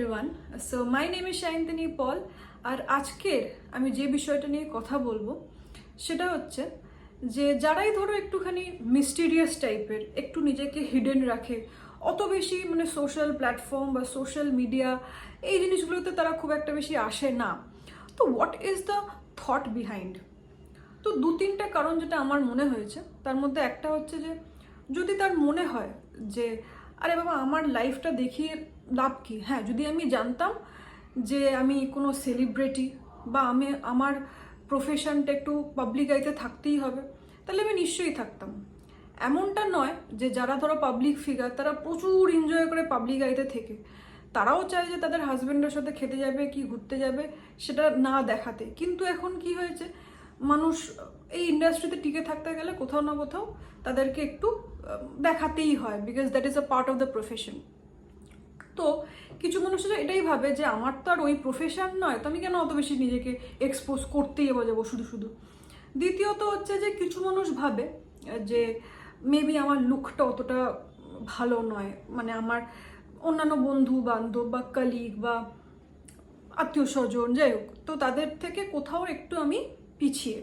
everyone. So my name is শায়ন্তনী পল আর আজকের আমি যে বিষয়টা নিয়ে কথা বলবো সেটা হচ্ছে যে যারাই ধরো একটুখানি মিস্টিরিয়াস টাইপের, একটু নিজেকে হিডেন রাখে, অত বেশি মানে সোশ্যাল প্ল্যাটফর্ম বা সোশ্যাল মিডিয়া এই জিনিসগুলোতে তারা খুব একটা বেশি আসে না। তো what is the thought behind? তো দু তিনটা কারণ যেটা আমার মনে হয়েছে, তার মধ্যে একটা হচ্ছে যে যদি তার মনে হয় যে আরে বাবা আমার লাইফটা দেখিয়ে লাভ কি, হ্যাঁ যদি আমি জানতাম যে আমি কোনো সেলিব্রিটি বা আমি আমার প্রফেশনটা একটু পাবলিক আইতে থাকতেই হবে, তাহলে আমি নিশ্চয়ই থাকতাম। এমনটা নয় যে যারা ধরো পাবলিক ফিগার তারা প্রচুর এনজয় করে পাবলিক আইতে থেকে, তারাও চায় যে তাদের হাজব্যান্ডের সাথে খেতে যাবে কি ঘুরতে যাবে সেটা না দেখাতে। কিন্তু এখন কি হয়েছে, মানুষ এই ইন্ডাস্ট্রিতে টিকে থাকতে গেলে কোথাও না কোথাও তাদেরকে একটু দেখাতেই হয়, because that is a part of the profession. তো কিছু মানুষেরা এটাই ভাবে যে আমার তো আর ওই প্রফেশন নয়, তো আমি কেন অত বেশি নিজেকে এক্সপোজ করতেই যাবো শুধু শুধু। দ্বিতীয়ত হচ্ছে যে কিছু মানুষ ভাবে যে মেবি আমার লুকটা অতটা ভালো নয়, মানে আমার অন্যান্য বন্ধু বান্ধব বা কালিগ বা আত্মীয় স্বজন যাই হোক, তো তাদের থেকে কোথাও একটু আমি পিছিয়ে।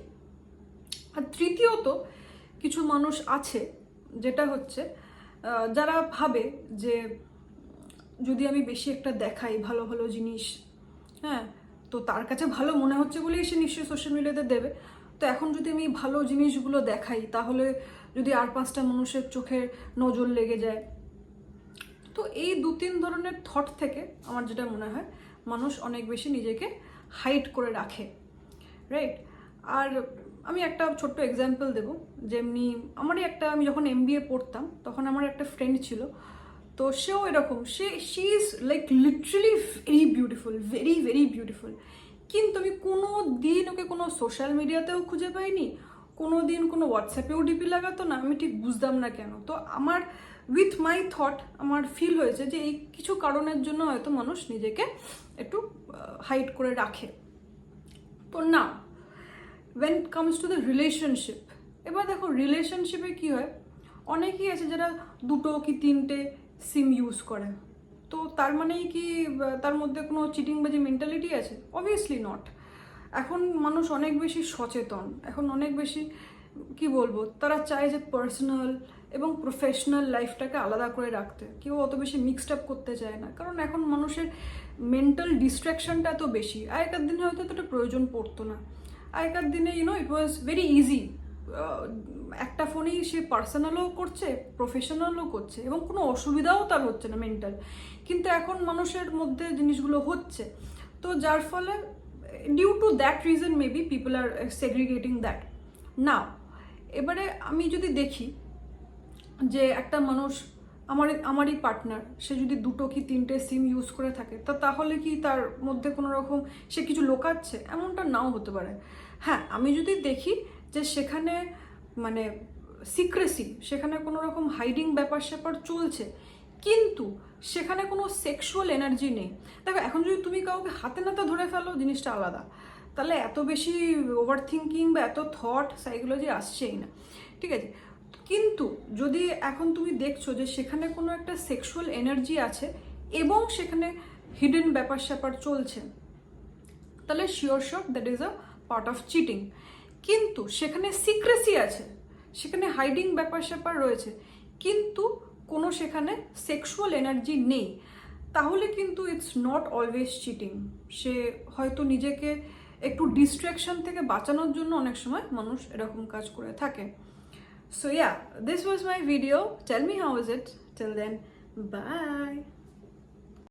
আর তৃতীয়ত কিছু মানুষ আছে যেটা হচ্ছে যারা ভাবে যে যদি আমি বেশি একটা দেখাই ভালো ভালো জিনিস, হ্যাঁ তো তার কাছে ভালো মনে হচ্ছে বলেই সে নিশ্চয়ই সোশ্যাল মিডিয়াতে দেবে। তো এখন যদি আমি ভালো জিনিসগুলো দেখাই তাহলে যদি আর পাঁচটা মানুষের চোখে নজর লেগে যায়। তো এই দু তিন ধরনের থট থেকে আমার যেটা মনে হয় মানুষ অনেক বেশি নিজেকে হাইড করে রাখে, রাইট? আর আমি একটা ছোট্ট এক্সাম্পল দেবো। যেমনি আমারই আমি যখন MBA পড়তাম তখন আমার একটা ফ্রেন্ড ছিল, তো সেও এরকম, she is like literally very beautiful, very very beautiful. কিন্তু আমি কোনো দিন ওকে কোনো সোশ্যাল মিডিয়াতেও খুঁজে পাইনি, কোনো দিন কোনো হোয়াটসঅ্যাপেও ডিপি লাগাতো না, আমি ঠিক বুঝতাম না কেন। তো আমার উইথ মাই থট আমার ফিল হয়েছে যে এই কিছু কারণের জন্য হয়তো মানুষ নিজেকে একটু হাইড করে রাখে। তো না, when it comes to the relationship, এবার দেখো রিলেশনশিপে কি হয়, অনেকেই আছে যারা দুটো কি তিনটে সিম ইউজ করে। তো তার মানেই কি তার মধ্যে কোনো চিটিংবাজি মেন্টালিটি আছে? Obviously not. এখন মানুষ অনেক বেশি সচেতন, এখন অনেক বেশি কি বলবো, তারা চায় যে পার্সোনাল এবং প্রফেশনাল লাইফটাকে আলাদা করে রাখতে। কেউ অত বেশি মিক্সড আপ করতে চায় না, কারণ এখন মানুষের মেন্টাল ডিস্ট্র্যাকশনটা এত বেশি। আগেকার দিনে হয়তো এতটা প্রয়োজন পড়তো না। আগেকার দিনে ইট ওয়াজ ভেরি ইজি, একটা ফোনেই সে পার্সোনালও করছে প্রফেশনালও করছে এবং কোনো অসুবিধাও তার হচ্ছে না মেন্টাল। কিন্তু এখন মানুষের মধ্যে জিনিসগুলো হচ্ছে, তো যার ফলে due to that reason maybe people are segregating that. Now এবারে আমি যদি দেখি যে একটা মানুষ আমারই পার্টনার, সে যদি দুটো কি তিনটে সিম ইউজ করে থাকে, তাহলে কি তার মধ্যে কোনো রকম সে কিছু লোকাচ্ছে? এমনটা নাও হতে পারে। হ্যাঁ, আমি যদি দেখি যে সেখানে মানে সিক্রেসি, সেখানে কোনো রকম হাইডিং ব্যাপার স্যাপার চলছে, কিন্তু সেখানে কোনো সেক্সুয়াল এনার্জি নেই। দেখো এখন যদি তুমি কাউকে হাতে নাতে ধরে ফেলো জিনিসটা আলাদা, তাহলে এত বেশি ওভার থিঙ্কিং বা এত থট সাইকোলজি আসছেই না, ঠিক আছে? কিন্তু যদি এখন তুমি দেখছো যে সেখানে কোনো একটা সেক্সুয়াল এনার্জি আছে এবং সেখানে হিডেন ব্যাপার স্যাপার চলছে, তাহলে sure that is a part of cheating. কিন্তু সেখানে সিক্রেসি আছে, সেখানে হাইডিং ব্যাপার স্যাপার রয়েছে, কিন্তু কোনো সেখানে সেক্সুয়াল এনার্জি নেই, তাহলে কিন্তু ইটস নট অলওয়েজ চিটিং। সে হয়তো নিজেকে একটু ডিস্ট্র্যাকশন থেকে বাঁচানোর জন্য অনেক সময় মানুষ এরকম কাজ করে থাকে। So yeah, this was my video. Tell me how is it. Till then, bye.